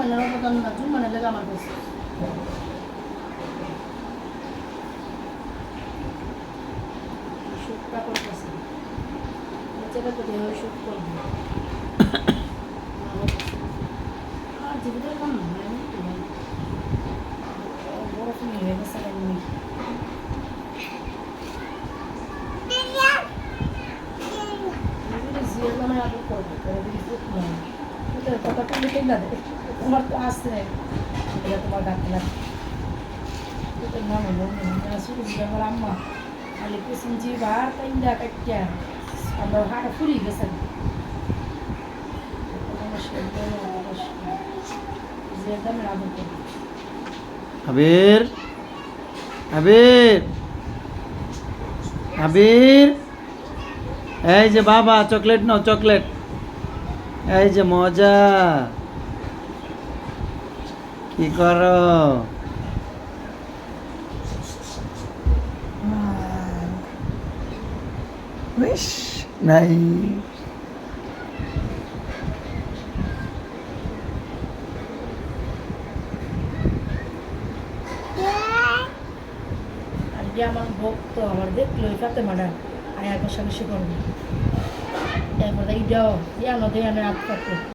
জুম্মানের অবদান না, জুম্মানের লেগে আমার কাছে শুটটা করতেছে যেটা তো দেহ শুট করবে আর জীবিতের কম বড় তুমি হয়ে গেছে এমনি জিয়ার নামে আদর করবো কথা তুমি ঠিক না দেবে তোমার তো আসছে এটা তোমার ডাকতে লাগে তোর নাম হলো শুরু আমার আম্মা খালি কুসুম জিবার তাইন্দা কাটিয়া আমরা হাঁটা ফুরিয়ে গেছে জিয়ার নামে আদর করবো আবির আবির আবির এই যে বাবা চকলেট নাও চকলেট এই যে মজা কি করো বেশ নাই আজকে আমার ভক্ত আমার দেখলো এটাতে মাডা আয়া কষাকষি করবে এরপরে এইটাও ইয়ানো দেয়ানে হাত পাতে